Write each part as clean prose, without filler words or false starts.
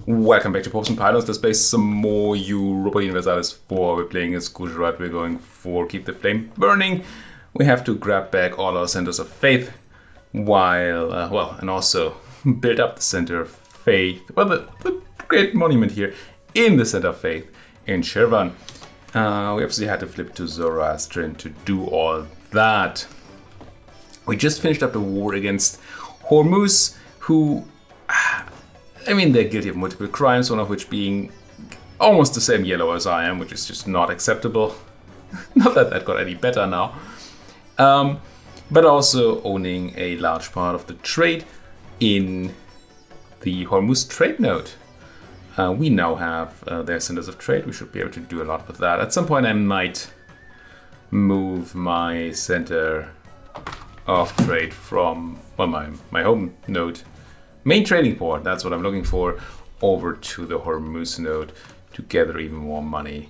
Welcome back to Popes and Pylons. Let's play some more Europa Universalis IV. We're playing as Gujarat. We're going for Keep the Flame Burning. We have to grab back all our centers of faith while, and also build up the center of faith. Well, the great monument here in the center of faith in Shirvan. We obviously had to flip to Zoroastrian to do all that. We just finished up the war against Hormuz, who... I mean, they're guilty of multiple crimes, one of which being almost the same yellow as I am, which is just not acceptable. Not that that got any better now. But also owning a large part of the trade in the Hormuz trade node. We now have their centers of trade. We should be able to do a lot with that. At some point I might move my center of trade from, well, my home node, main trading port, that's what I'm looking for, over to the Hormuz node to gather even more money.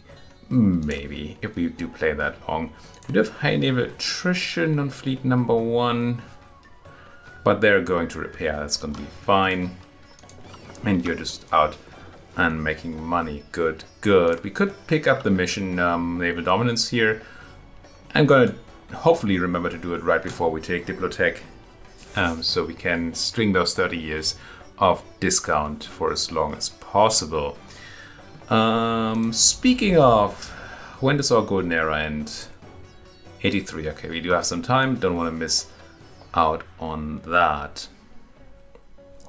Maybe, if we do play that long. We do have high naval attrition on fleet number 1, but they're going to repair, that's going to be fine. And you're just out and making money. Good, good. We could pick up the mission naval dominance here. I'm going to hopefully remember to do it right before we take Diplotech. So we can string those 30 years of discount for as long as possible. Speaking of, when does our golden era end? 83. Okay, we do have some time. Don't want to miss out on that.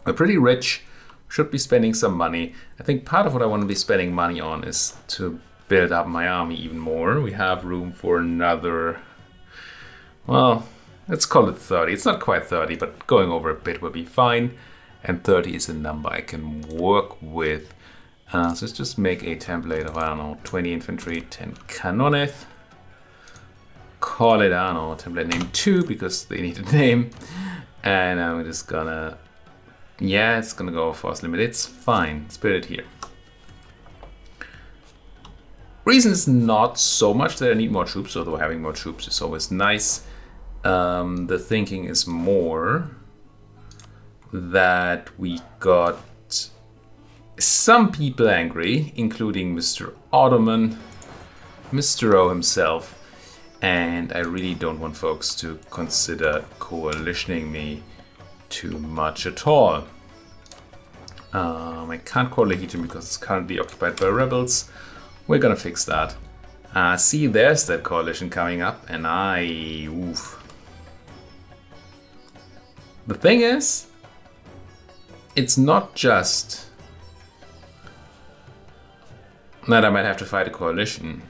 We're pretty rich. Should be spending some money. I think part of what I want to be spending money on is to build up my army even more. We have room for another... well... let's call it 30. It's not quite 30, but going over a bit will be fine. And 30 is a number I can work with. So let's just make a template of, I don't know, 20 infantry, 10 cannoneth. Call it, I don't know, template name 2 because they need a name. And we're just gonna, yeah, it's gonna go force limit. It's fine. Let's put it here. Reason is not so much that I need more troops, although having more troops is always nice. The thinking is more that we got some people angry, including Mr. Ottoman, Mr. O himself, and I really don't want folks to consider coalitioning me too much at all. I can't coalition him because it's currently occupied by rebels. We're gonna fix that. See, there's that coalition coming up, and oof. The thing is, it's not just that I might have to fight a coalition,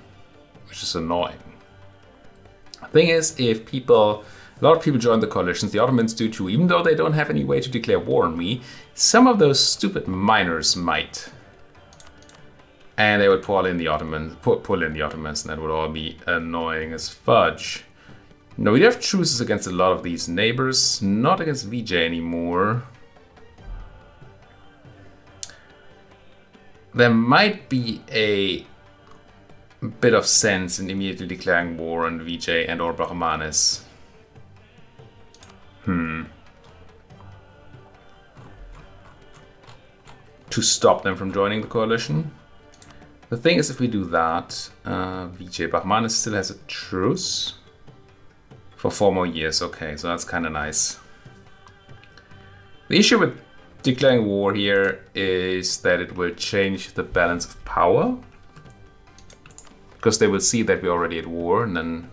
which is annoying. The thing is, if a lot of people join the coalitions, the Ottomans do too, even though they don't have any way to declare war on me, some of those stupid miners might. And they would pull in the Ottomans, and that would all be annoying as fudge. Now, we have truces against a lot of these neighbors, not against VJ anymore. There might be a bit of sense in immediately declaring war on VJ and or Brahmanes. To stop them from joining the coalition. The thing is, if we do that, VJ Brahmanes still has a truce. For 4 more years, okay, so that's kind of nice. The issue with declaring war here is that it will change the balance of power. Because they will see that we're already at war, and then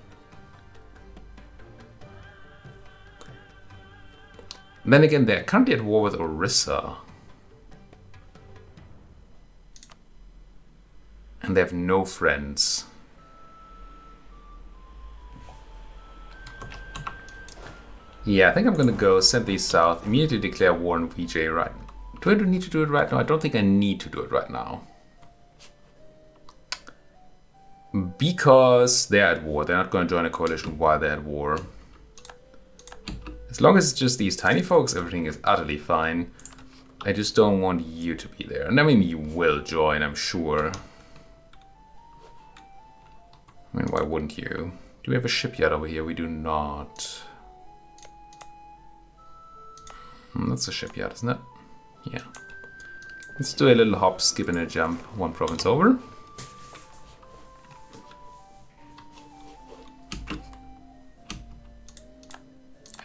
again, they're currently at war with Orissa. And they have no friends. Yeah, I think I'm gonna go send these south, immediately declare war on VJ right. Do I need to do it right now? I don't think I need to do it right now. Because they're at war. They're not gonna join a coalition while they're at war. As long as it's just these tiny folks, everything is utterly fine. I just don't want you to be there. And I mean, you will join, I'm sure. I mean, why wouldn't you? Do we have a shipyard over here? We do not. That's a shipyard, isn't it? Yeah. Let's do a little hop, skip, and a jump. One province over.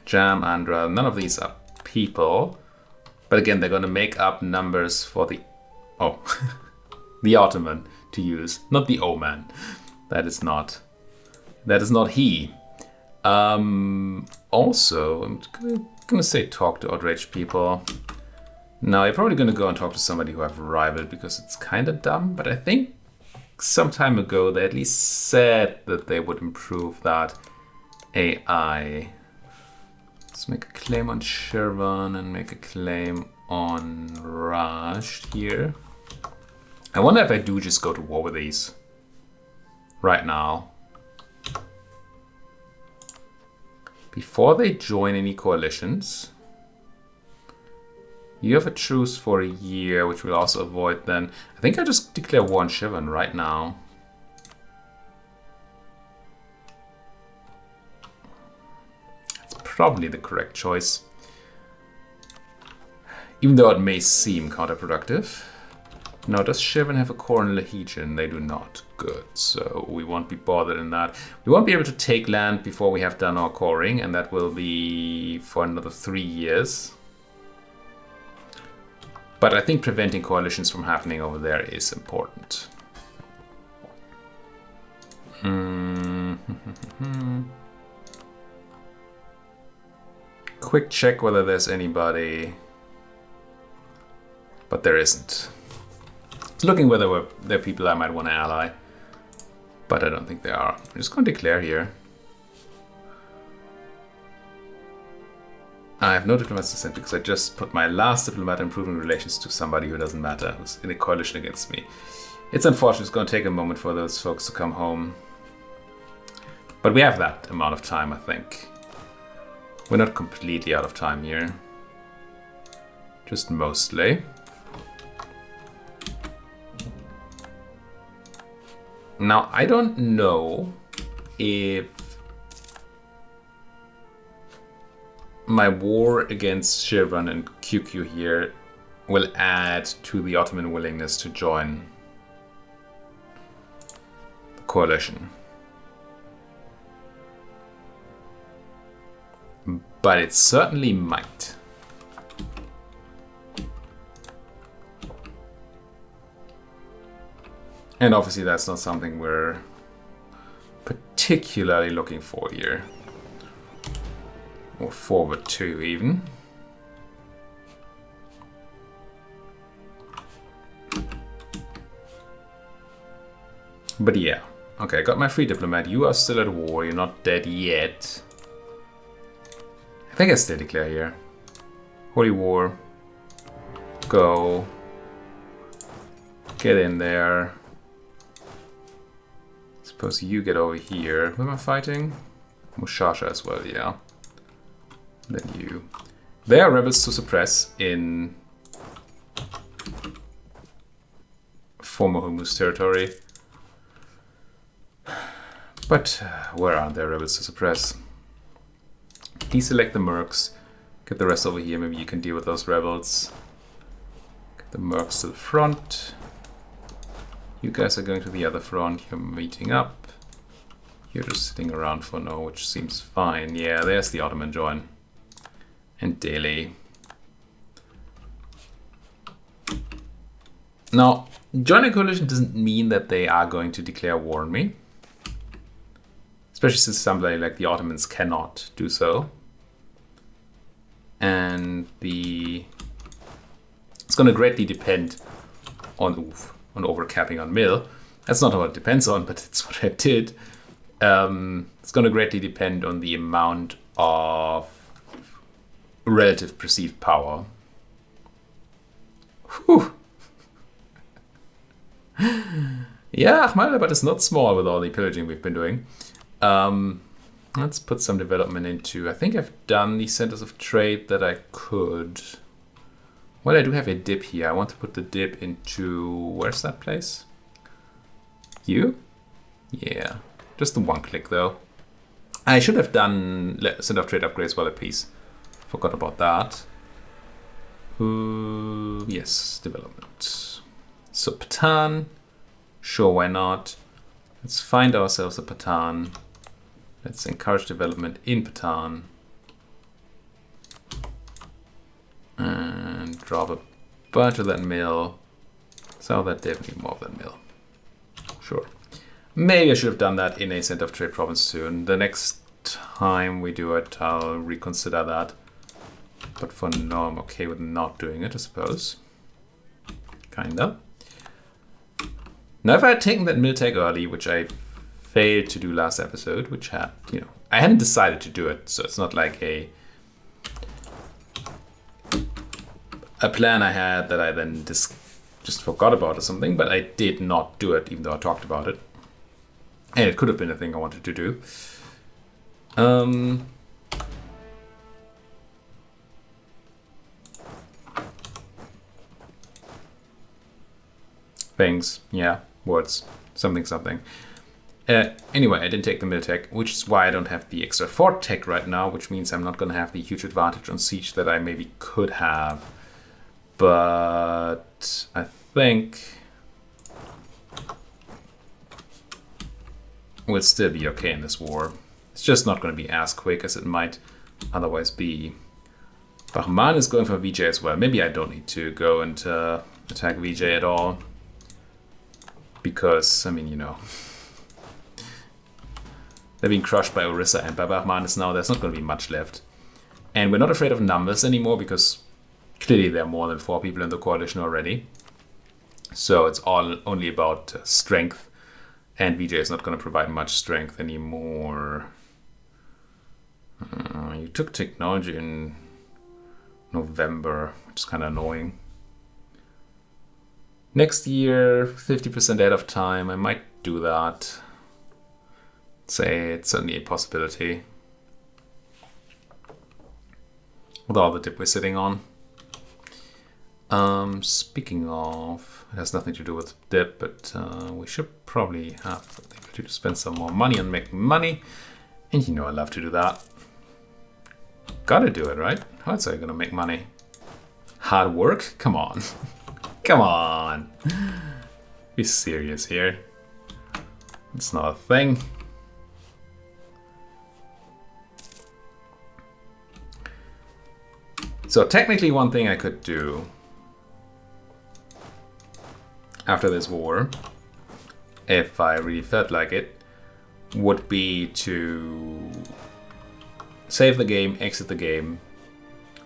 Jam, Andra. None of these are people. But again, they're going to make up numbers for the... Oh. the Ottoman to use. Not the Oman. That is not he. Also, I'm gonna say talk to outraged people. Now, you're probably gonna go and talk to somebody who I've rivaled because it's kind of dumb, but I think some time ago they at least said that they would improve that AI. Let's make a claim on Shirvan and make a claim on Raj here. I wonder if I do just go to war with these right now. Before they join any coalitions. You have a truce for a year, which we'll also avoid then. I think I just declare war on Shirvan right now. That's probably the correct choice. Even though it may seem counterproductive. Now, does Shirvan have a core in Legion? They do not. Good. So we won't be bothered in that. We won't be able to take land before we have done our coring, and that will be for another 3 years. But I think preventing coalitions from happening over there is important. Quick check whether there's anybody. But there isn't. It's looking whether there are people I might want to ally. But I don't think they are. I'm just going to declare here. I have no diplomats to send because I just put my last diplomat improving relations to somebody who doesn't matter, who's in a coalition against me. It's unfortunate. It's going to take a moment for those folks to come home. But we have that amount of time, I think. We're not completely out of time here. Just mostly. Now, I don't know if my war against Shirvan and QQ here will add to the Ottoman willingness to join the coalition. But it certainly might. And obviously that's not something we're particularly looking for here. Or forward to, even. But yeah. Okay, I got my free diplomat. You are still at war. You're not dead yet. I think I still declare here. Holy war. Go. Get in there. Suppose you get over here. Who am I fighting? Mushasha as well, yeah. Then you. There are rebels to suppress in former Hormuz territory. But where aren't there rebels to suppress? Deselect the mercs. Get the rest over here. Maybe you can deal with those rebels. Get the mercs to the front. You guys are going to the other front. You're meeting up. You're just sitting around for now, which seems fine. Yeah, there's the Ottoman join. And Delhi. Now, joining a coalition doesn't mean that they are going to declare war on me. Especially since somebody like the Ottomans cannot do so. And it's going to greatly depend on overcapping on mill. That's not what it depends on, but it's what I did. It's going to greatly depend on the amount of relative perceived power. Whew. Yeah, Ahmadabad is not small with all the pillaging we've been doing. Let's put some development into... I think I've done the centers of trade that I could. Well, I do have a dip here. I want to put the dip into... Where's that place? You? Yeah. Just the one click, though. I should have done center of trade upgrades while at peace. Forgot about that. Yes, development. So Patan, sure, why not? Let's find ourselves a Patan. Let's encourage development in Patan. And drop a bunch of that mill. Sell that definitely more of that mill. Sure. Maybe I should have done that in a center of trade province soon. The next time we do it, I'll reconsider that. But for now, I'm okay with not doing it, I suppose. Kinda. Now, if I had taken that mill tech early, which I failed to do last episode, which had, you know, I hadn't decided to do it, so it's not like a plan I had that I then just forgot about or something, but I did not do it, even though I talked about it. And it could have been a thing I wanted to do. Things, yeah, words, something. Anyway, I didn't take the mill tech, which is why I don't have the extra fort tech right now, which means I'm not going to have the huge advantage on siege that I maybe could have. But I think we'll still be okay in this war. It's just not going to be as quick as it might otherwise be. Bahman is going for VJ as well. Maybe I don't need to go and attack VJ at all. Because, I mean, you know, they're being crushed by Orissa, and by Bahman is now there's not going to be much left. And we're not afraid of numbers anymore because clearly there are more than 4 people in the coalition already. So it's all only about strength. And VJ is not going to provide much strength anymore. You took technology in November, which is kind of annoying. Next year, 50% ahead of time. I might do that. Say it's certainly a possibility. With all the dip we're sitting on. Speaking of, it has nothing to do with dip, but we should probably have the ability to spend some more money on making money. And you know I love to do that. Gotta do it, right? How else are you gonna make money? Hard work? Come on. Come on. Be serious here. It's not a thing. So technically one thing I could do after this war, if I really felt like it, would be to save the game, exit the game,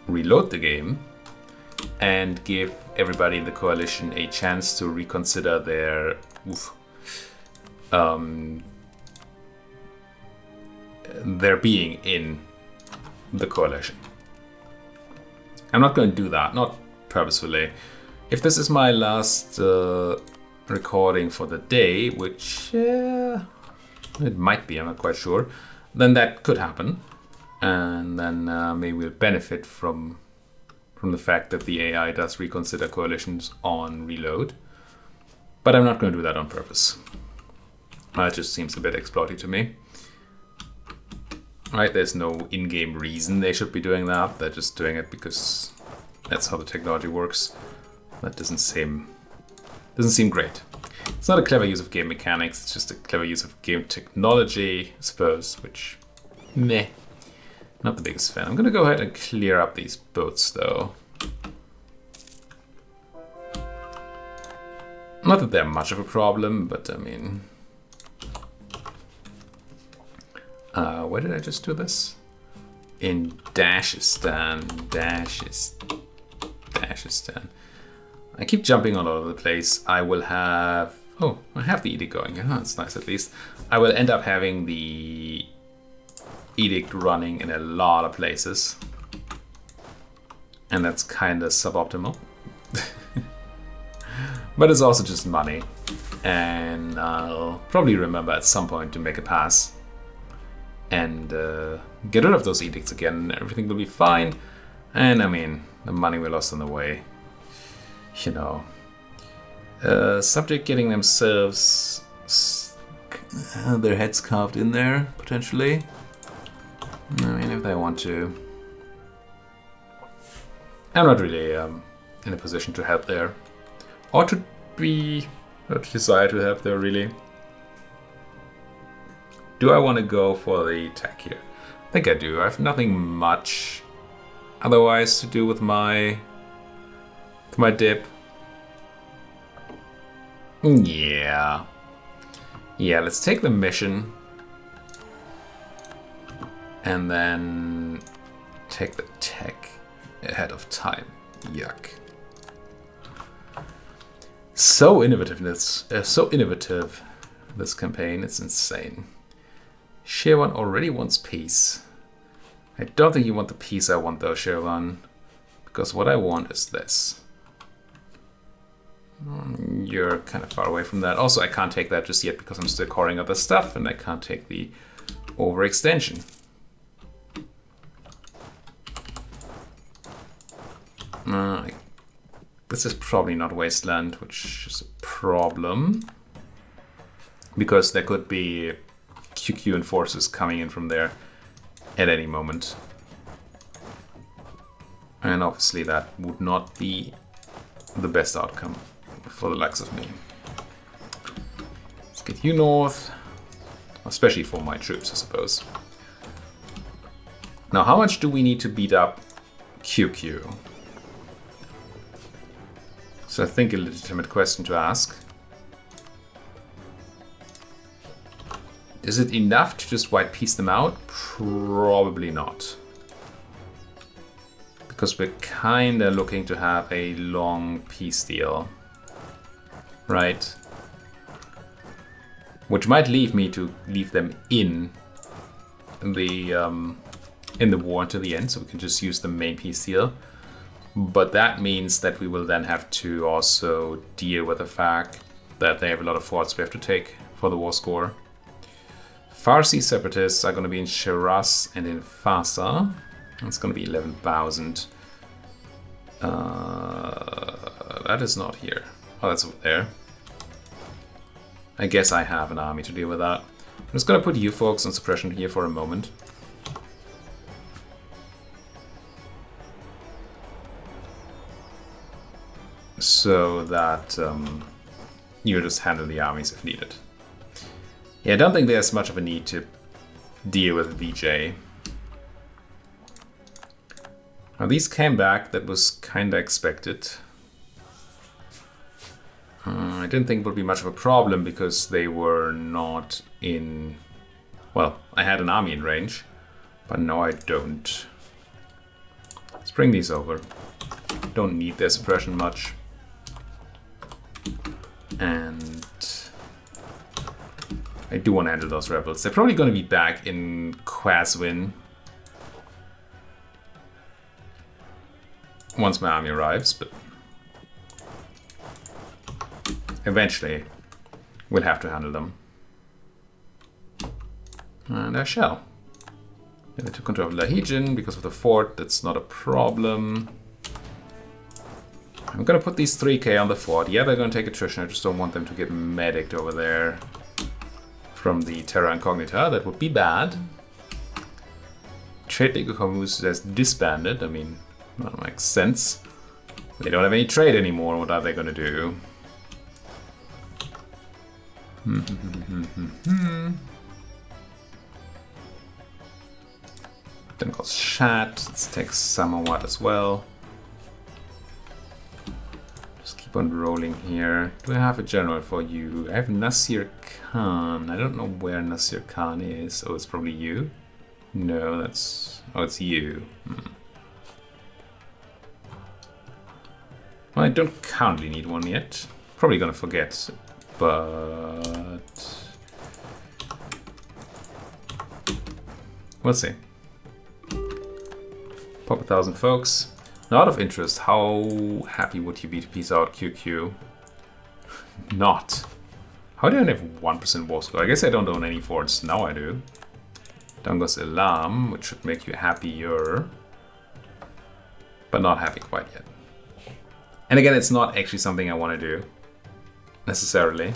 reload the game, and give everybody in the coalition a chance to reconsider their being in the coalition. I'm not going to do that, not purposefully. If this is my last recording for the day, which it might be, I'm not quite sure, then that could happen. And then maybe we'll benefit from the fact that the AI does reconsider coalitions on reload. But I'm not going to do that on purpose. It just seems a bit exploity to me. Right, there's no in-game reason they should be doing that. They're just doing it because that's how the technology works. That doesn't seem great. It's not a clever use of game mechanics, it's just a clever use of game technology, I suppose, which, meh. Not the biggest fan. I'm gonna go ahead and clear up these boats, though. Not that they're much of a problem, but I mean... where did I just do this? In Dashistan. Dashistan. I keep jumping all over the place. I will have... Oh, I have the edict going. Oh, that's nice at least. I will end up having the edict running in a lot of places. And that's kind of suboptimal. But it's also just money. And I'll probably remember at some point to make a pass. And get rid of those edicts again. Everything will be fine. And I mean, the money we lost on the way. You know. Subject getting themselves their heads carved in there, potentially. I mean, if they want to. I'm not really in a position to help there. Or to desire to help there, really. Do I want to go for the attack here? I think I do. I have nothing much otherwise to do with my dip. Yeah. Yeah, let's take the mission. And then take the tech ahead of time. Yuck. So innovative, this campaign. It's insane. Shirvan already wants peace. I don't think you want the peace I want though, Shirvan. Because what I want is this. You're kind of far away from that. Also, I can't take that just yet because I'm still coring other stuff, and I can't take the overextension. This is probably not Wasteland, which is a problem. Because there could be QQ and forces coming in from there at any moment. And obviously that would not be the best outcome for the likes of me. Let's get you north, especially for my troops, I suppose. Now, how much do we need to beat up QQ? So I think a legitimate question to ask. Is it enough to just white piece them out? Probably not. Because we're kinda looking to have a long peace deal. Right? Which might leave me to leave them in the war until the end, so we can just use the main peace deal. But that means that we will then have to also deal with the fact that they have a lot of forts we have to take for the war score. Farsi separatists are going to be in Shiraz and in Fasa. It's going to be 11,000. That is not here. Oh, that's over there. I guess I have an army to deal with that. I'm just going to put you folks on suppression here for a moment. So that you just handle the armies if needed. Yeah, I don't think there's much of a need to deal with VJ. Now these came back, that was kinda expected. I didn't think it would be much of a problem because they were not in... Well, I had an army in range, but no I don't. Let's bring these over. Don't need their suppression much. And I do want to handle those rebels. They're probably going to be back in Qaswin once my army arrives, but eventually we'll have to handle them. And I shall. Yeah, they took control of Lahijin because of the fort. That's not a problem. I'm gonna put these 3k on the fort. Yeah, they're gonna take attrition. I just don't want them to get medicked over there from the Terra Incognita. That would be bad. Trade League of Hormuz has disbanded. I mean, that makes sense. They don't have any trade anymore. What are they gonna do? Then goes Shat. Let's take Samawat as well. Keep on rolling here. Do I have a general for you? I have Nasir Khan. I don't know where Nasir Khan is. Oh, it's probably you. No, that's... Oh, it's you. Well, I don't currently need one yet. Probably gonna forget. But... we'll see. Pop 1,000 folks. Now, out of interest, how happy would you be to peace out QQ? Not. How do I have 1% war score? I guess I don't own any forts. Now I do. Dangos Elam, which should make you happier. But not happy quite yet. And again, it's not actually something I want to do. Necessarily.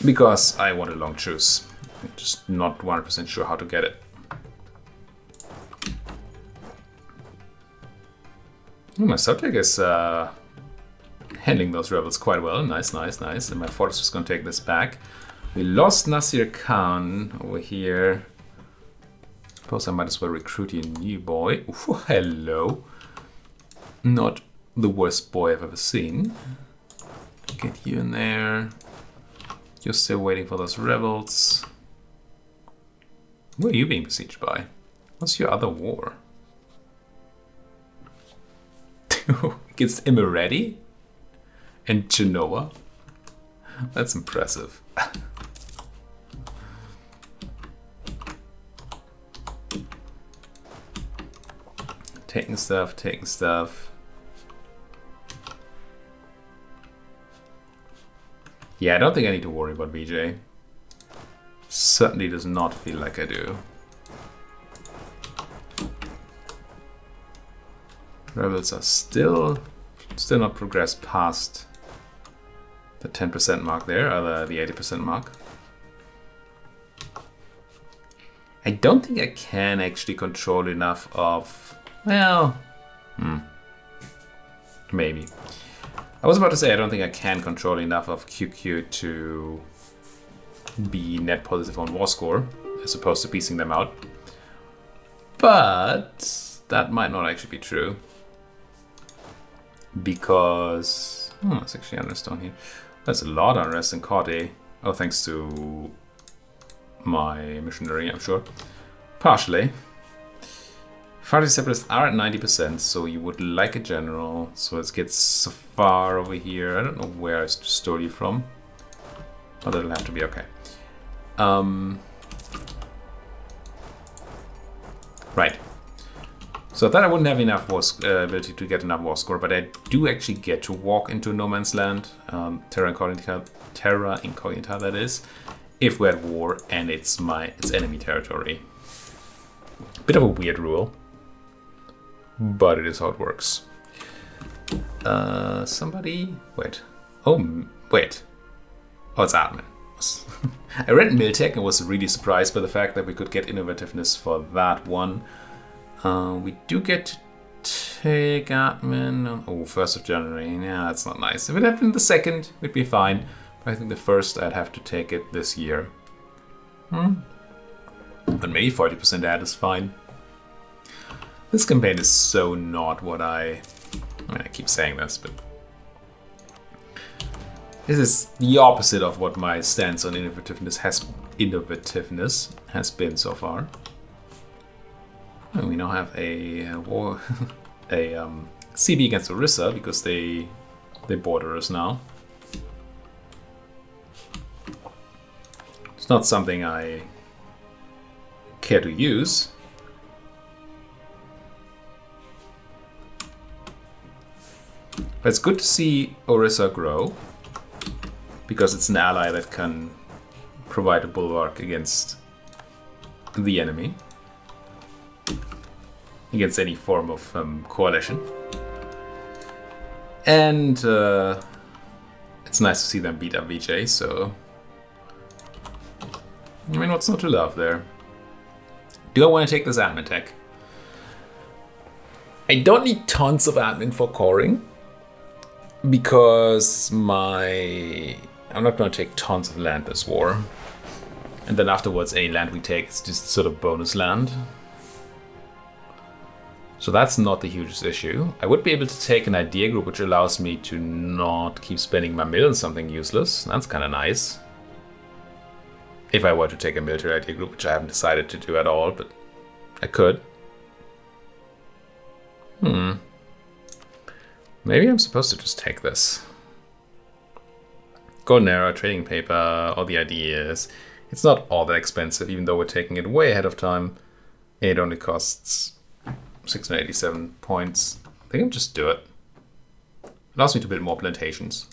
Because I want a long truce. I'm just not 100% sure how to get it. Oh, my subject is handling those rebels quite well. Nice, nice, nice. And my fortress is going to take this back. We lost Nasir Khan over here. Suppose I might as well recruit you, new boy. Ooh, hello. Not the worst boy I've ever seen. Get you in there. You're still waiting for those rebels. Who are you being besieged by? What's your other war? Against Emirati and Genoa? That's impressive. Taking stuff, taking stuff. Yeah, I don't think I need to worry about VJ. Certainly does not feel like I do. Rebels are still not progressed past the 10% mark there, or the 80% mark. I don't think I can actually control enough of, well, maybe. I was about to say I don't think I can control enough of QQ to be net positive on war score, as opposed to piecing them out. But that might not actually be true. Because, it's actually unrest on here. There's a lot of unrest in Corte. Oh, thanks to my missionary, I'm sure. Partially. Farsi separatists are at 90%, so you would like a general. So let's get Safar over here. I don't know where I stole you from. But that'll have to be okay. Right. So I thought I wouldn't have enough ability to get enough war score, but I do actually get to walk into no man's land, Terra Incognita that is, if we're at war and it's enemy territory. Bit of a weird rule, but it is how it works. Somebody, wait. Oh, wait. Oh, it's admin. I read Miltech and was really surprised by the fact that we could get innovativeness for that one. We do get to take admin on, 1st of January. Yeah, that's not nice. If it happened the 2nd, we'd be fine. But I think the 1st, I'd have to take it this year. But maybe 40% ad is fine. This campaign is so not what I keep saying this, but this is the opposite of what my stance on innovativeness has been so far. And we now have a war, CB against Orissa because they border us now. It's not something I care to use. But it's good to see Orissa grow, because it's an ally that can provide a bulwark against the enemy, against any form of coalition. And it's nice to see them beat up VJ, so I mean, what's not to love there? Do I want to take this admin tech? I don't need tons of admin for coring, because I'm not going to take tons of land this war. And then afterwards, any land we take is just sort of bonus land. So that's not the hugest issue. I would be able to take an idea group, which allows me to not keep spending my mill on something useless. That's kind of nice. If I were to take a military idea group, which I haven't decided to do at all, but I could. Maybe I'm supposed to just take this. Golden Era, trading paper, all the ideas. It's not all that expensive, even though we're taking it way ahead of time. It only costs 687 points. I think I'll just do it. Allows me to build more plantations.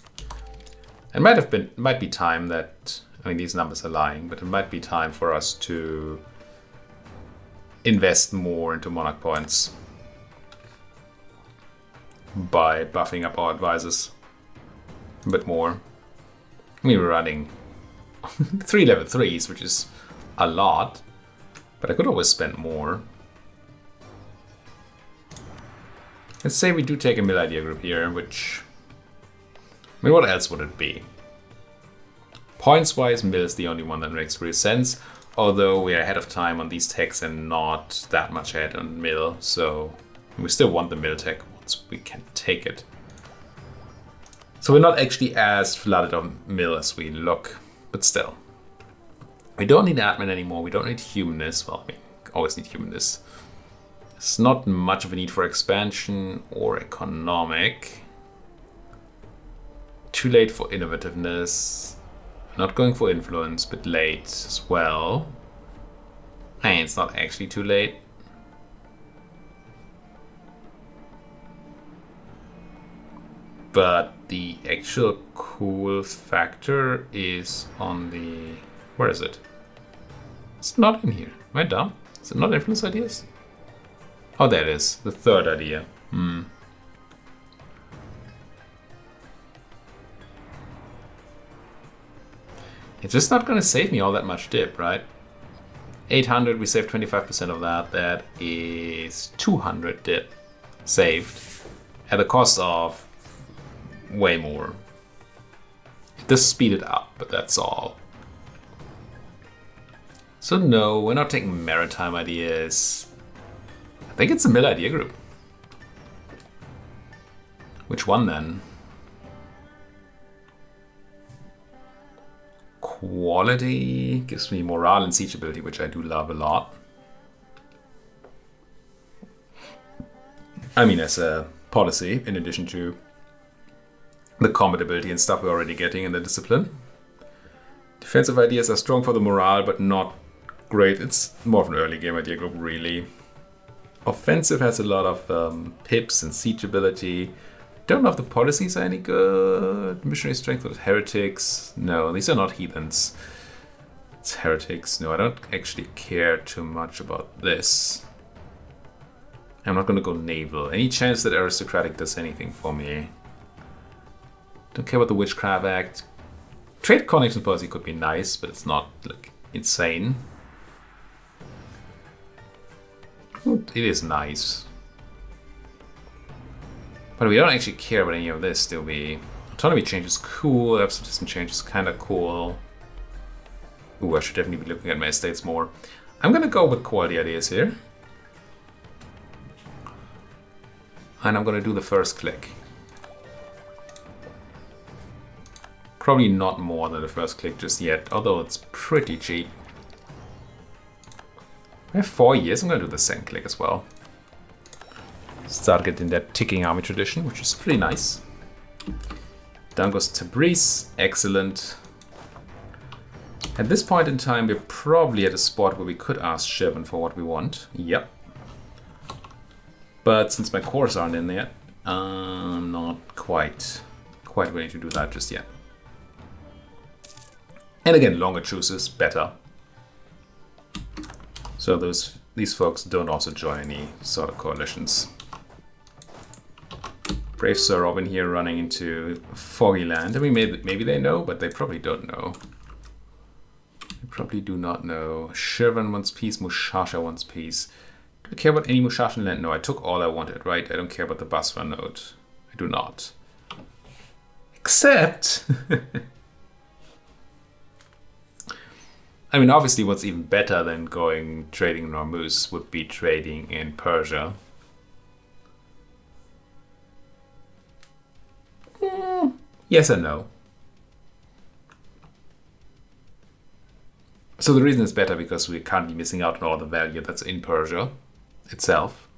It might be time that, I mean, these numbers are lying, but it might be time for us to invest more into monarch points by buffing up our advisors a bit more. I mean, we're running 3 level 3s, which is a lot, but I could always spend more. Let's say we do take a mill idea group here, which... I mean, what else would it be? Points-wise, mill is the only one that makes real sense, although we are ahead of time on these techs and not that much ahead on mill, so we still want the mill tech once we can take it. So we're not actually as flooded on mill as we look, but still. We don't need admin anymore, we don't need humanness, well, I mean, always need humanness. There's not much of a need for expansion or economic. Too late for innovativeness. Not going for influence, but late as well. Hey, it's not actually too late. But the actual cool factor is on the... Where is it? It's not in here. Am I dumb? Is it not influence ideas? Oh, there it is. The third idea. It's just not going to save me all that much dip, right? 800, we saved 25% of that. That is 200 dip saved at the cost of way more. It does speed it up, but that's all. So no, we're not taking maritime ideas. I think it's a mill idea group. Which one then? Quality gives me morale and siegeability, which I do love a lot. I mean, as a policy, in addition to the combat ability and stuff we're already getting in the discipline. Defensive ideas are strong for the morale, but not great. It's more of an early game idea group, really. Offensive has a lot of pips and siegeability. Don't know if the policies are any good. Missionary strength with heretics. No, these are not heathens. It's heretics. No, I don't actually care too much about this. I'm not going to go naval. Any chance that aristocratic does anything for me? Don't care about the Witchcraft Act. Trade connection policy could be nice, but it's not like insane. It is nice. But we don't actually care about any of this, still be. Autonomy change is cool, absolutism change is kind of cool. Ooh, I should definitely be looking at my estates more. I'm gonna go with quality ideas here. And I'm gonna do the first click. Probably not more than the first click just yet, although it's pretty cheap. We have 4 years, I'm gonna do the second click as well. Start getting that ticking army tradition, which is pretty nice. Down goes Tabriz, excellent. At this point in time, we're probably at a spot where we could ask Shirvan for what we want. Yep. But since my cores aren't in there, I'm not quite willing to do that just yet. And again, longer truces, better. So these folks don't also join any sort of coalitions. Brave Sir Robin here running into Foggy Land. I mean, maybe they know, but they probably don't know. They probably do not know. Shirvan wants peace, Mushasha wants peace. Do I care about any Mushashan land? No, I took all I wanted, right? I don't care about the Basra node. I do not. Except... I mean, obviously what's even better than going trading in Hormuz would be trading in Persia. Yes and no. So the reason it's better because we're currently missing out on all the value that's in Persia itself.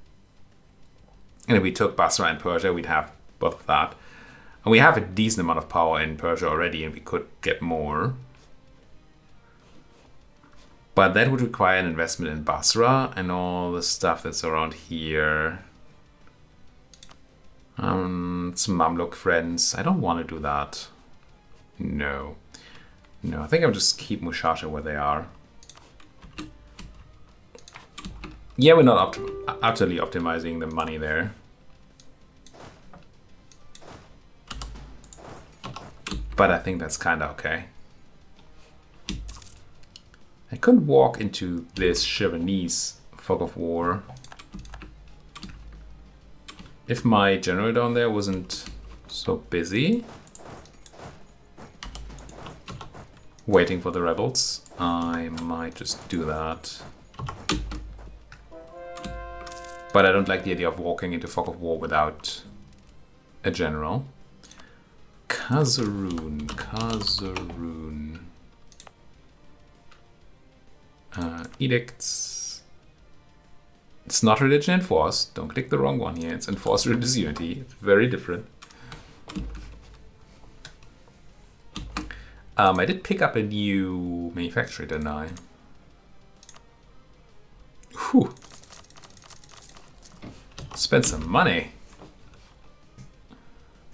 And if we took Basra and Persia, we'd have both of that. And we have a decent amount of power in Persia already, and we could get more. But that would require an investment in Basra and all the stuff that's around here. Some Mamluk friends. I don't want to do that. No. No, I think I'll just keep Mushasha where they are. Yeah, we're not utterly optimizing the money there. But I think that's kind of okay. I could walk into this Shirvanese fog of war. If my general down there wasn't so busy waiting for the rebels, I might just do that. But I don't like the idea of walking into fog of war without a general. Kazaroon. Edicts. It's not religion enforced. Don't click the wrong one here. It's enforced religious unity. It's very different. I did pick up a new manufacturer, didn't I? Whew. Spent some money.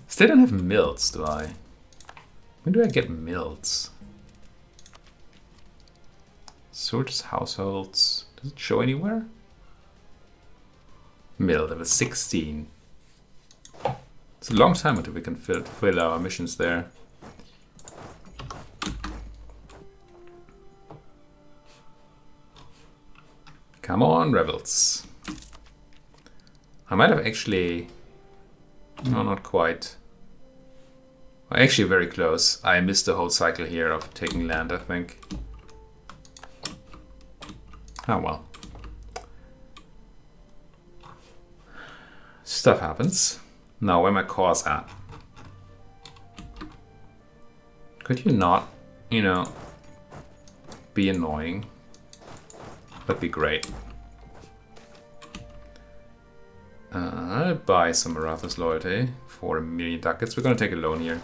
Still don't have mills, do I? When do I get mills? Soldiers' households. Does it show anywhere? Mill level 16. It's a long time until we can fill our missions there. Come on, rebels. I might have actually... No, not quite. Actually, very close. I missed the whole cycle here of taking land, I think. Oh well. Stuff happens. Now, where my cause at? Could you not, you know, be annoying? That'd be great. I'll buy some Maratha's loyalty for 1 million ducats. We're gonna take a loan here.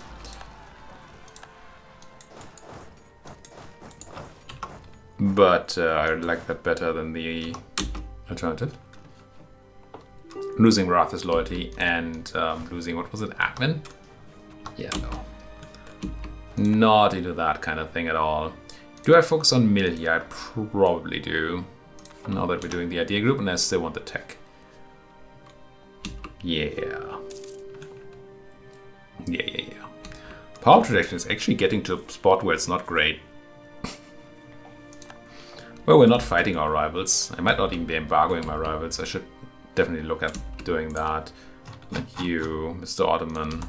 But I like that better than the alternative. Losing Maratha's loyalty and losing, what was it, admin? Yeah, no. Not into that kind of thing at all. Do I focus on mill here? I probably do. Now that we're doing the idea group, and I still want the tech. Yeah. Power projection is actually getting to a spot where it's not great. Well, we're not fighting our rivals. I might not even be embargoing my rivals. I should definitely look at doing that. Like you, Mr. Ottoman.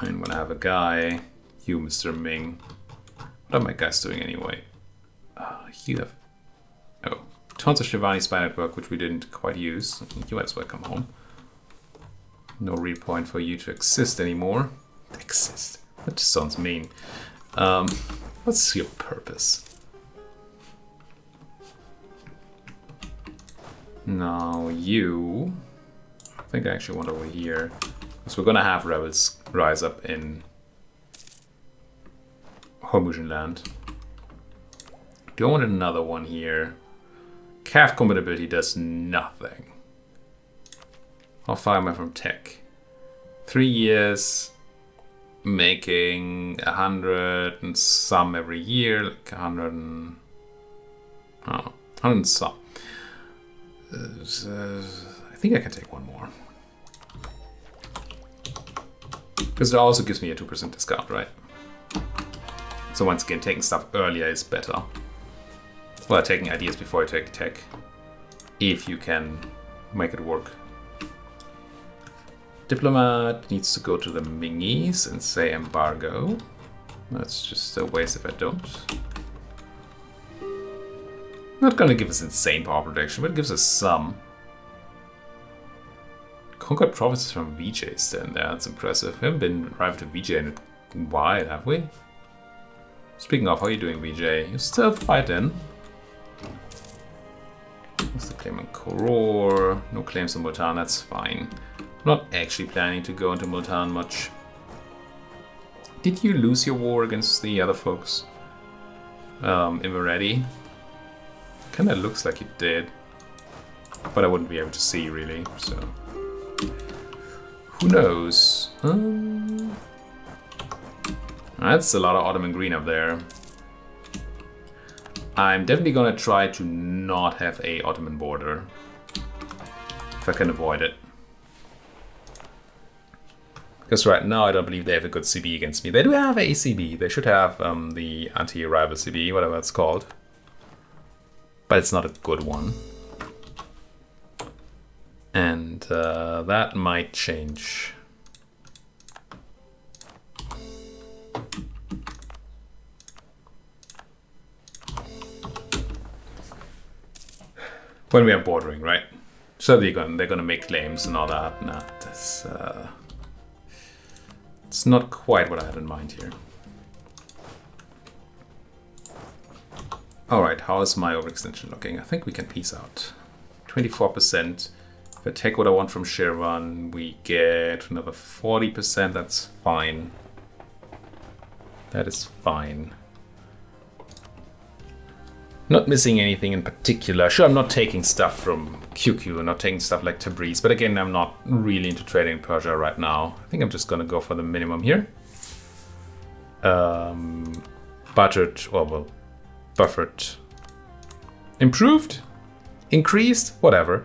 And when I have a guy, you, Mr. Ming. What are my guys doing anyway? You have... Oh, tons of Shivani spy network, which we didn't quite use. You might as well come home. No real point for you to exist anymore. Exist? That just sounds mean. What's your purpose? Now you... I think I actually want over here. Because we're gonna have rebels rise up in Hormusian land. Do I want another one here? Calf compatibility does nothing. How far am I from tech? 3 years, making 100 and some every year, like 100 and... Oh, 100 and some. I think I can take one more. Because it also gives me a 2% discount, right? So once again, taking stuff earlier is better. Well, taking ideas before I take tech. If you can make it work. Diplomat needs to go to the Mingis and say embargo. That's just a waste if I don't. Not gonna give us insane power protection, but it gives us some. Conquered provinces from VJs then, that's impressive. We haven't been arrived to VJ in a while, have we? Speaking of, how are you doing, VJ? You're still fighting. What's the claim on Koror? No claims on Multan, that's fine. I'm not actually planning to go into Multan much. Did you lose your war against the other folks? Imereti? Kinda looks like you did. But I wouldn't be able to see, really, so... Who knows? That's a lot of Ottoman green up there. I'm definitely gonna try to not have a Ottoman border. If I can avoid it. Because right now I don't believe they have a good CB against me. They do have a CB. They should have the anti-rival CB, whatever it's called. But it's not a good one. And that might change. When we are bordering, right? So they're gonna make claims and all that. Nah, that's it's not quite what I had in mind here. All right, how is my overextension looking? I think we can peace out. 24%. If I take what I want from Shirvan, we get another 40%. That's fine. That is fine. Not missing anything in particular. Sure, I'm not taking stuff from QQ, I'm not taking stuff like Tabriz, but again, I'm not really into trading in Persia right now. I think I'm just gonna go for the minimum here. Buttered, or well, buffered, improved, increased, whatever,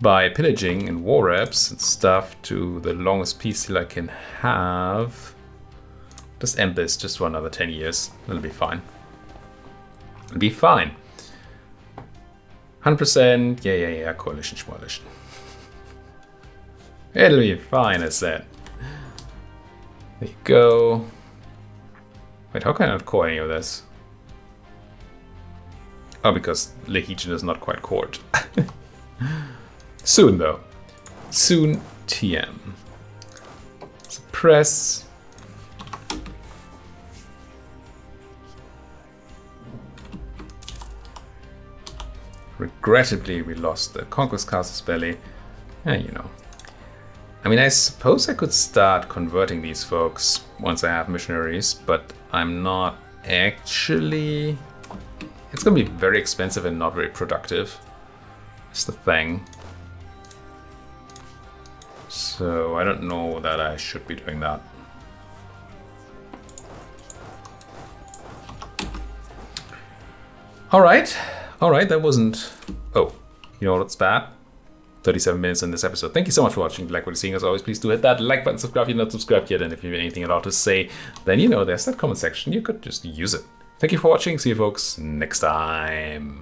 by pillaging and war reps and stuff to the longest peace deal I can have. Just end this just for another 10 years, it'll be fine. It'll be fine. 100%, yeah, coalition. It'll be fine, I said. There you go. Wait, how can I not core any of this? Oh, because Legion is not quite cored. Soon, though. Soon, TM. Suppress. Regrettably, we lost the Conquest Castle's belly. You know. I mean, I suppose I could start converting these folks once I have missionaries, but I'm not actually... It's gonna be very expensive and not very productive. That's the thing. So I don't know that I should be doing that. Alright, that wasn't... Oh, you know what's bad? 37 minutes in this episode. Thank you so much for watching. If you like what you're seeing, as always, please do hit that like button, subscribe if you're not subscribed yet, and if you have anything at all to say, then you know there's that comment section. You could just use it. Thank you for watching. See you folks next time.